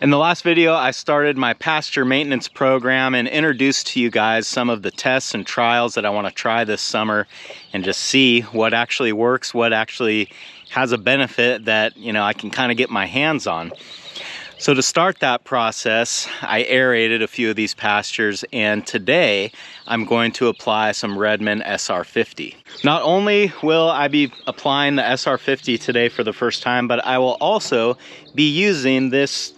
In the last video, I started my pasture maintenance program and introduced to you guys some of the tests and trials that I want to try this summer and just see what actually works, what actually has a benefit that, you know, I can kind of get my hands on. So to start that process, I aerated a few of these pastures, and today I'm going to apply some Redmond SR50. Not only will I be applying the SR50 today for the first time, but I will also be using this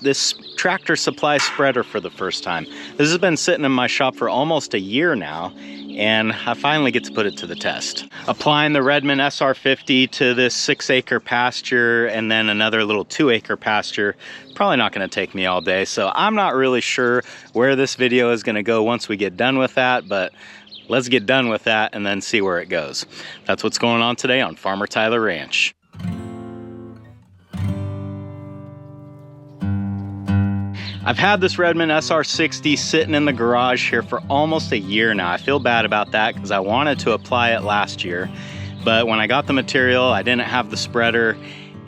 Tractor Supply spreader for the first time. This has been sitting in my shop for almost a year now, and I finally get to put it to the test. Applying the Redmond SR50 to this 6-acre pasture and then another little 2-acre pasture, probably not going to take me all day. So I'm not really sure where this video is going to go once we get done with that, but let's get done with that and then see where it goes. That's what's going on today on Farmertylerranch. I've had this Redmond SR60 sitting in the garage here for almost a year now. I feel bad about that because I wanted to apply it last year, but when I got the material, I didn't have the spreader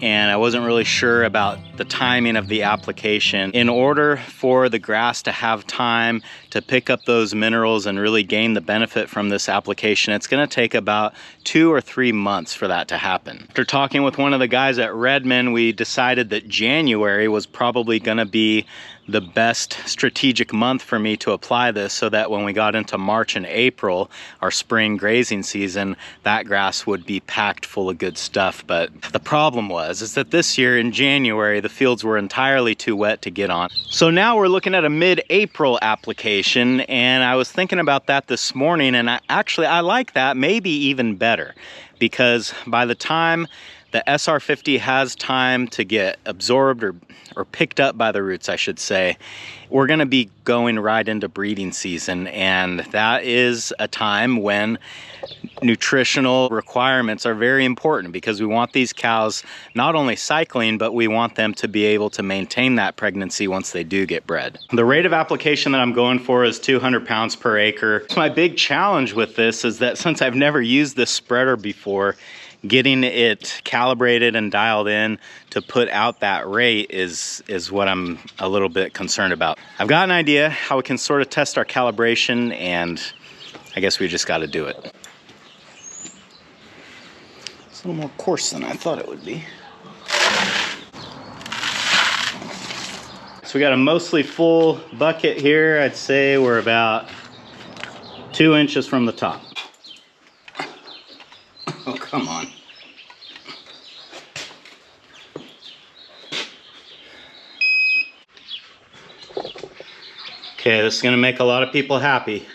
and I wasn't really sure about the timing of the application. In order for the grass to have time to pick up those minerals and really gain the benefit from this application, it's gonna take about 2 or 3 months for that to happen. After talking with one of the guys at Redmond, we decided that January was probably gonna be the best strategic month for me to apply this, so that when we got into March and April, our spring grazing season, that grass would be packed full of good stuff. But the problem is that this year in January, the fields were entirely too wet to get on. So now we're looking at a mid-April application, and I was thinking about that this morning, and I like that maybe even better, because by the time the SR50 has time to get absorbed or picked up by the roots, I should say, we're gonna be going right into breeding season, and that is a time when nutritional requirements are very important, because we want these cows not only cycling, but we want them to be able to maintain that pregnancy once they do get bred. The rate of application that I'm going for is 200 pounds per acre. My big challenge with this is that since I've never used this spreader before, getting it calibrated and dialed in to put out that rate is what I'm a little bit concerned about. I've got an idea how we can sort of test our calibration, and I guess we just got to do it. It's a little more coarse than I thought it would be. So we got a mostly full bucket here. I'd say we're about 2 inches from the top. Oh, come on. Okay, this is gonna make a lot of people happy.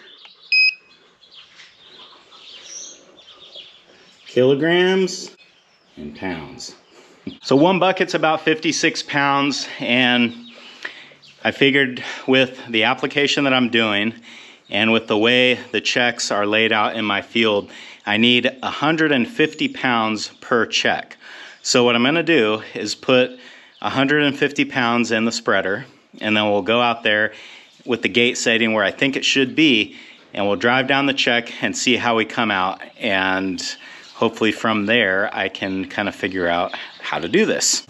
Kilograms and pounds. So one bucket's about 56 pounds, and I figured with the application that I'm doing and with the way the checks are laid out in my field, I need 150 pounds per check. So what I'm gonna do is put 150 pounds in the spreader, and then we'll go out there with the gate setting where I think it should be, and we'll drive down the check and see how we come out, and hopefully from there I can kind of figure out how to do this.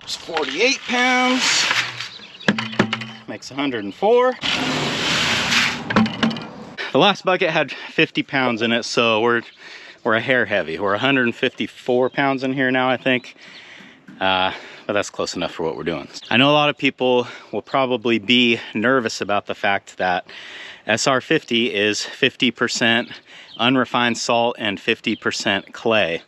It's 48 pounds, makes 104. The last bucket had 50 pounds in it, so we're a hair heavy. We're 154 pounds in here now, I think. But that's close enough for what we're doing. I know a lot of people will probably be nervous about the fact that SR50 is 50% unrefined salt and 50% clay.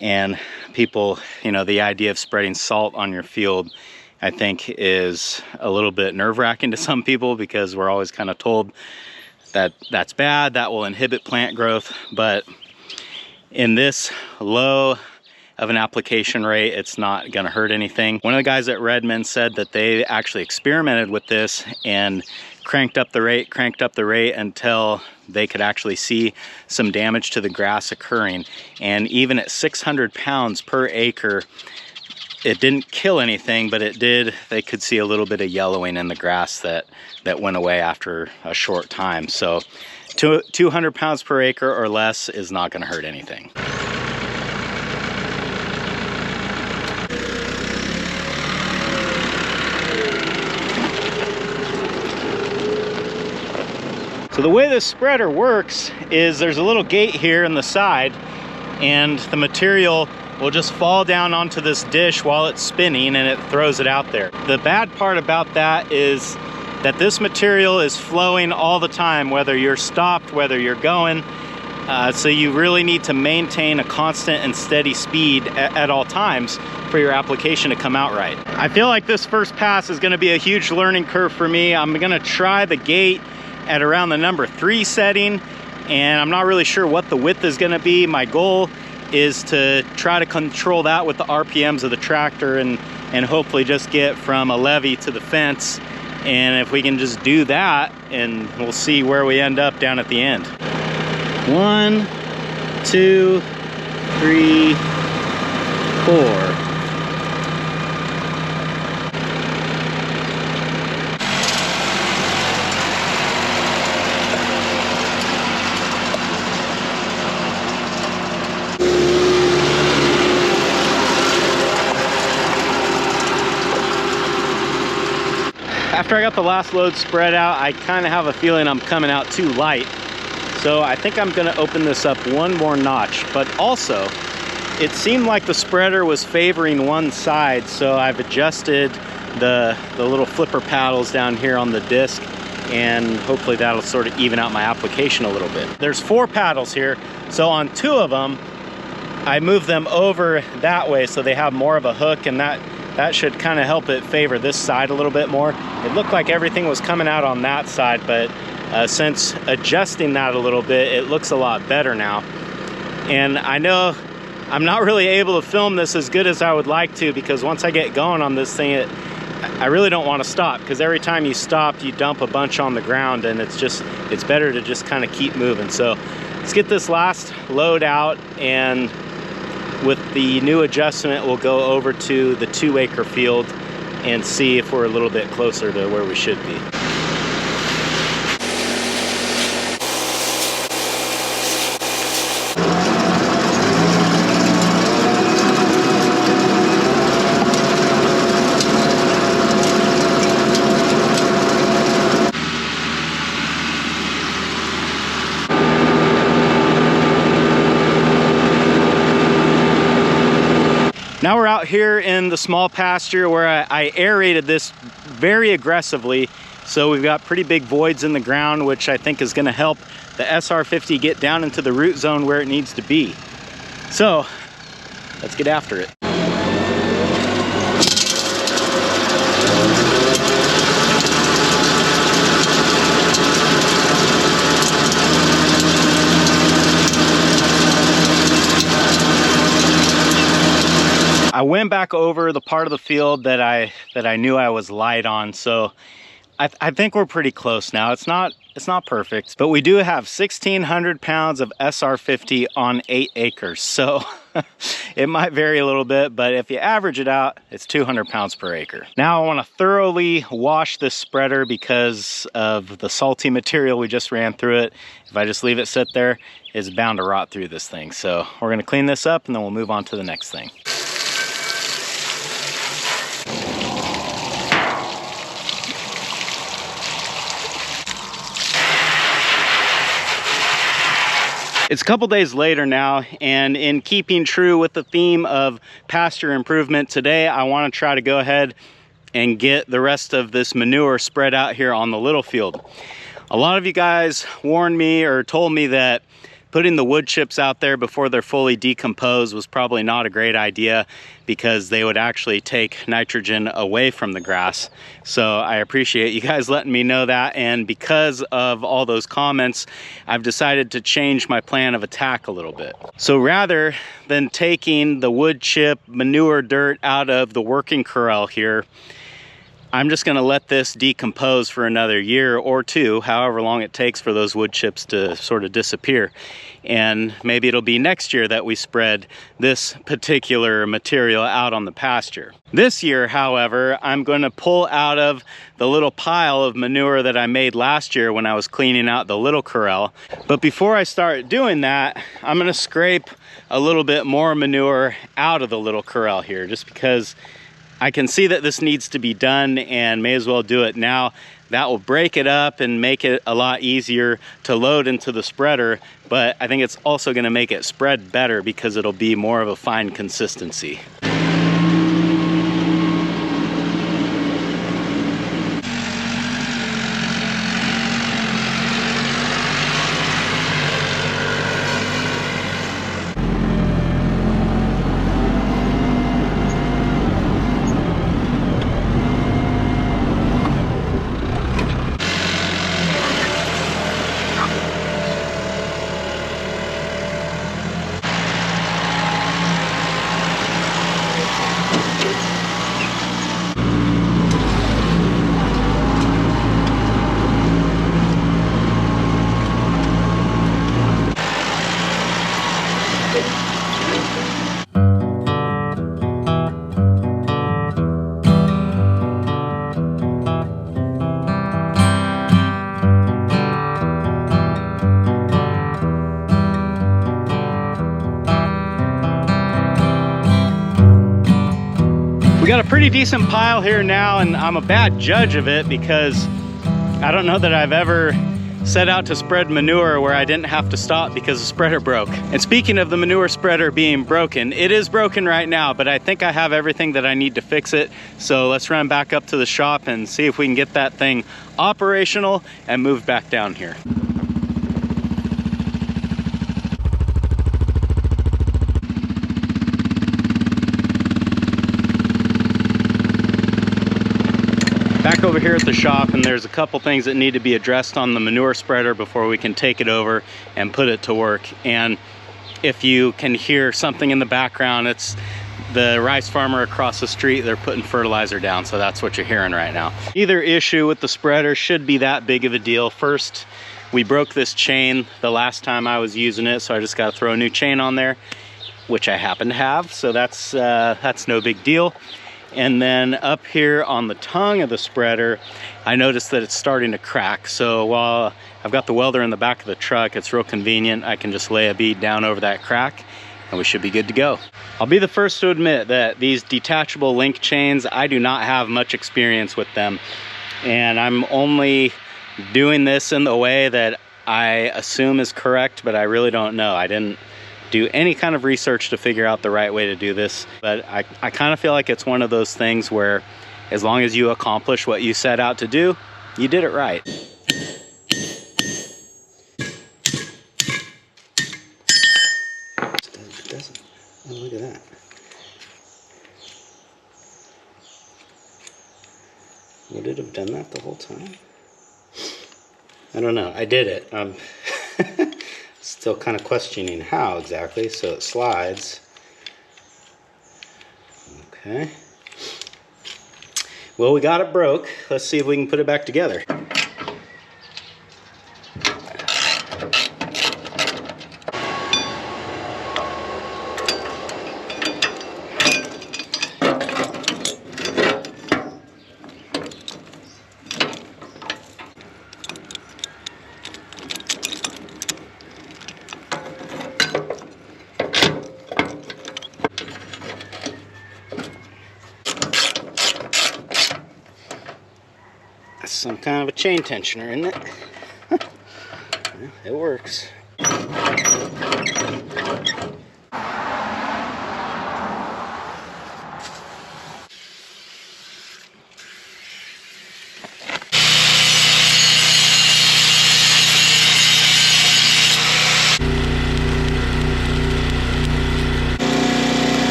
And people, you know, the idea of spreading salt on your field, I think, is a little bit nerve-wracking to some people, because we're always kind of told that that's bad, that will inhibit plant growth. But in this low of an application rate, it's not gonna hurt anything. One of the guys at Redmond said that they actually experimented with this and cranked up the rate until they could actually see some damage to the grass occurring. And even at 600 pounds per acre, it didn't kill anything, but it did, they could see a little bit of yellowing in the grass that went away after a short time. So 200 pounds per acre or less is not gonna hurt anything. So the way this spreader works is there's a little gate here in the side, and the material will just fall down onto this dish while it's spinning, and it throws it out there. The bad part about that is that this material is flowing all the time, whether you're stopped, whether you're going. So you really need to maintain a constant and steady speed at all times for your application to come out right. I feel like this first pass is gonna be a huge learning curve for me. I'm gonna try the gate at around the number 3 setting, and I'm not really sure what the width is gonna be. My goal is to try to control that with the RPMs of the tractor and hopefully just get from a levee to the fence. And if we can just do that, and we'll see where we end up down at the end. 1, 2, 3, 4. After I got the last load spread out, I kind of have a feeling I'm coming out too light. So I think I'm gonna open this up one more notch, but also it seemed like the spreader was favoring one side, so I've adjusted the little flipper paddles down here on the disc, and hopefully that'll sort of even out my application a little bit. There's 4 paddles here, so on 2 of them, I move them over that way so they have more of a hook, and that should kind of help it favor this side a little bit more. It looked like everything was coming out on that side, but since adjusting that a little bit, it looks a lot better now. And I know I'm not really able to film this as good as I would like to, because once I get going on this thing, I really don't want to stop, because every time you stop, you dump a bunch on the ground, and it's better to just kind of keep moving. So let's get this last load out, and with the new adjustment, we'll go over to the 2-acre field and see if we're a little bit closer to where we should be. Now we're out here in the small pasture where I aerated this very aggressively. So we've got pretty big voids in the ground, which I think is gonna help the SR50 get down into the root zone where it needs to be. So let's get after it. I went back over the part of the field that I knew I was light on, so I think we're pretty close now. It's not perfect, but we do have 1,600 pounds of SR50 on 8 acres, so it might vary a little bit, but if you average it out, it's 200 pounds per acre. Now I want to thoroughly wash this spreader because of the salty material we just ran through it. If I just leave it sit there, it's bound to rot through this thing. So we're going to clean this up, and then we'll move on to the next thing. It's a couple days later now, and in keeping true with the theme of pasture improvement, today I want to try to go ahead and get the rest of this manure spread out here on the little field. A lot of you guys warned me or told me that putting the wood chips out there before they're fully decomposed was probably not a great idea, because they would actually take nitrogen away from the grass. So I appreciate you guys letting me know that, and because of all those comments, I've decided to change my plan of attack a little bit. So rather than taking the wood chip manure dirt out of the working corral here, I'm just gonna let this decompose for another year or two, however long it takes for those wood chips to sort of disappear. And maybe it'll be next year that we spread this particular material out on the pasture. This year, however, I'm gonna pull out of the little pile of manure that I made last year when I was cleaning out the little corral. But before I start doing that, I'm gonna scrape a little bit more manure out of the little corral here, just because I can see that this needs to be done and may as well do it now. That will break it up and make it a lot easier to load into the spreader, but I think it's also going to make it spread better because it'll be more of a fine consistency. We got a pretty decent pile here now, and I'm a bad judge of it because I don't know that I've ever set out to spread manure where I didn't have to stop because the spreader broke. And speaking of the manure spreader being broken, it is broken right now, but I think I have everything that I need to fix it. So let's run back up to the shop and see if we can get that thing operational and move back down here. Back over here at the shop, and there's a couple things that need to be addressed on the manure spreader before we can take it over and put it to work. And if you can hear something in the background, it's the rice farmer across the street. They're putting fertilizer down, so that's what you're hearing right now. Either issue with the spreader should be that big of a deal. First, we broke this chain the last time I was using it, so I just got to throw a new chain on there, which I happen to have, so that's no big deal. And then up here on the tongue of the spreader, I noticed that it's starting to crack. So while I've got the welder in the back of the truck, it's real convenient. I can just lay a bead down over that crack and we should be good to go. I'll be the first to admit that these detachable link chains, I do not have much experience with them. And I'm only doing this in the way that I assume is correct, but I really don't know. I didn't do any kind of research to figure out the right way to do this, but I kind of feel like it's one of those things where as long as you accomplish what you set out to do, you did it right. It doesn't. Oh, look at that. Would it have done that the whole time? I don't know. I did it. Still kind of questioning how exactly, so it slides. Okay. Well, we got it broke. Let's see if we can put it back together. Some kind of a chain tensioner, isn't it? Yeah, it works.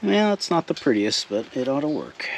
Well, it's not the prettiest, but it ought to work.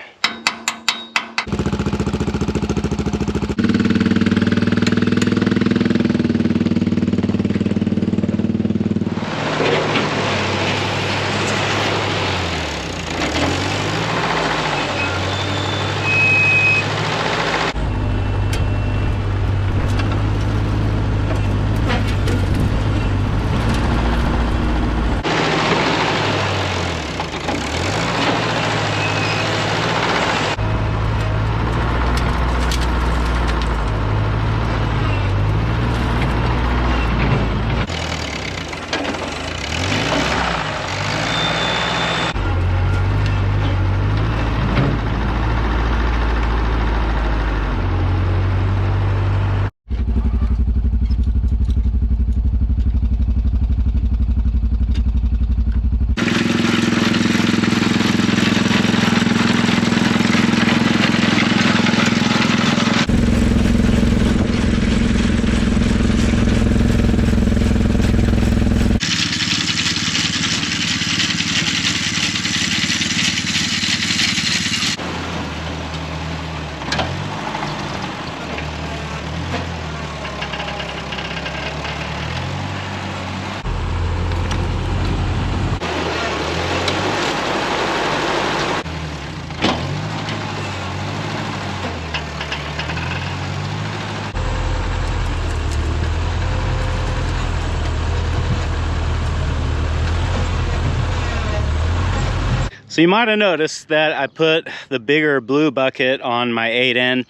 So you might have noticed that I put the bigger blue bucket on my 8N,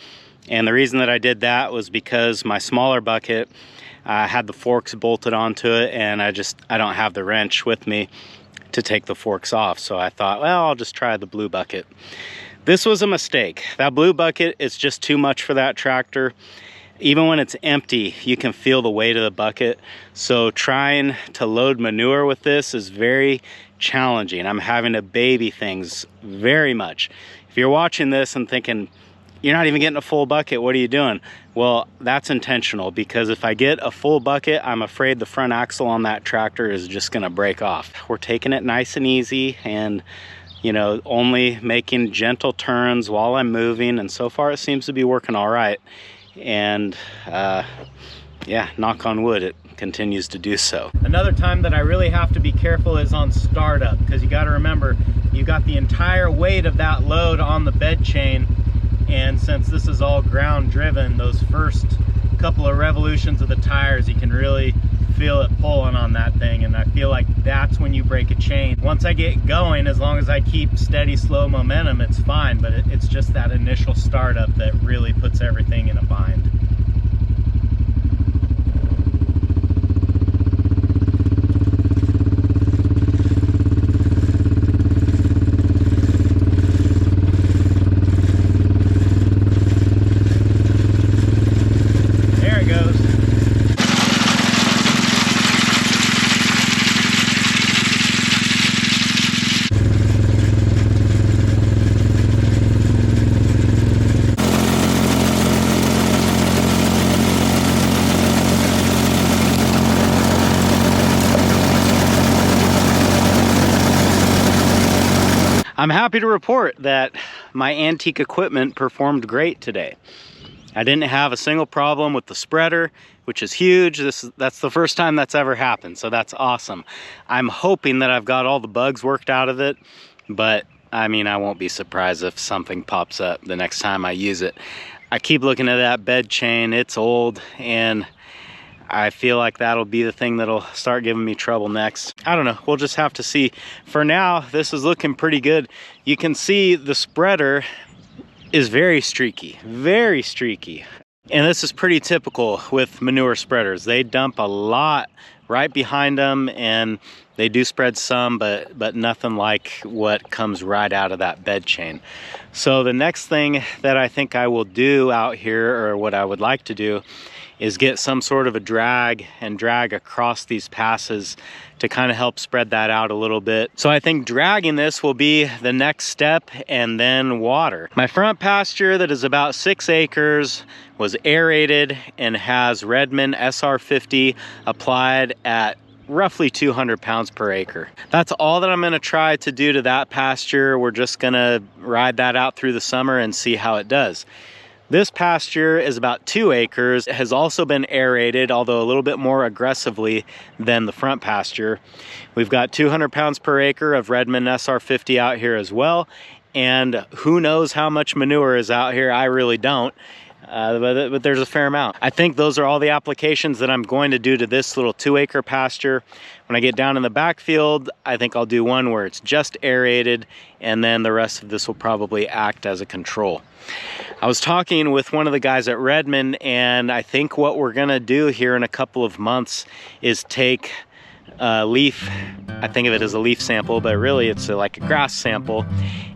and the reason that I did that was because my smaller bucket had the forks bolted onto it, and I don't have the wrench with me to take the forks off. So I thought, well, I'll just try the blue bucket. This was a mistake. That blue bucket is just too much for that tractor. Even when it's empty, you can feel the weight of the bucket. So trying to load manure with this is very challenging. I'm having to baby things very much. If you're watching this and thinking, you're not even getting a full bucket, what are you doing? Well, that's intentional, because if I get a full bucket, I'm afraid the front axle on that tractor is just gonna break off. We're taking it nice and easy, and you know, only making gentle turns while I'm moving, and so far it seems to be working all right. And yeah, knock on wood, it continues to do so. Another time that I really have to be careful is on startup, because you got to remember, you got the entire weight of that load on the bed chain, and since this is all ground driven, those first couple of revolutions of the tires, you can really feel it pulling on that thing, and I feel like that's when you break a chain. Once I get going, as long as I keep steady, slow momentum, it's fine, but it's just that initial startup that really puts everything in a bind. I'm happy to report that my antique equipment performed great today. I didn't have a single problem with the spreader, which is huge. That's the first time that's ever happened, so that's awesome. I'm hoping that I've got all the bugs worked out of it, but I mean, I won't be surprised if something pops up the next time I use it. I keep looking at that bed chain. It's old, and I feel like that'll be the thing that'll start giving me trouble next. I don't know, we'll just have to see. For now, this is looking pretty good. You can see the spreader is very streaky, very streaky. And this is pretty typical with manure spreaders. They dump a lot right behind them, and they do spread some, but nothing like what comes right out of that bed chain. So the next thing that I think I will do out here, or what I would like to do, is get some sort of a drag and drag across these passes to kind of help spread that out a little bit. So I think dragging this will be the next step, and then water. My front pasture, that is about 6 acres, was aerated and has Redmond SR50 applied at roughly 200 pounds per acre. That's all that I'm gonna try to do to that pasture. We're just gonna ride that out through the summer and see how it does. This pasture is about 2 acres. It has also been aerated, although a little bit more aggressively than the front pasture. We've got 200 pounds per acre of Redmond SR50 out here as well. And who knows how much manure is out here? I really don't. But there's a fair amount. I think those are all the applications that I'm going to do to this little 2 acre pasture. When I get down in the backfield, I think I'll do one where it's just aerated, and then the rest of this will probably act as a control. I was talking with one of the guys at Redmond, and I think what we're gonna do here in a couple of months is take a leaf, I think of it as a leaf sample, but really it's like a grass sample,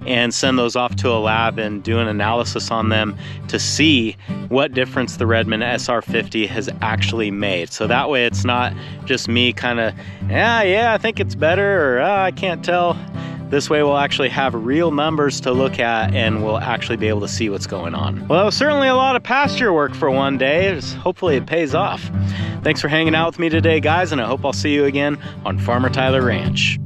and send those off to a lab and do an analysis on them to see what difference the Redmond SR50 has actually made. So that way it's not just me kind of, yeah, I think it's better, or I can't tell. This way we'll actually have real numbers to look at, and we'll actually be able to see what's going on. Well, it was certainly a lot of pasture work for one day. Hopefully it pays off. Thanks for hanging out with me today, guys, and I hope I'll see you again on Farmer Tyler Ranch.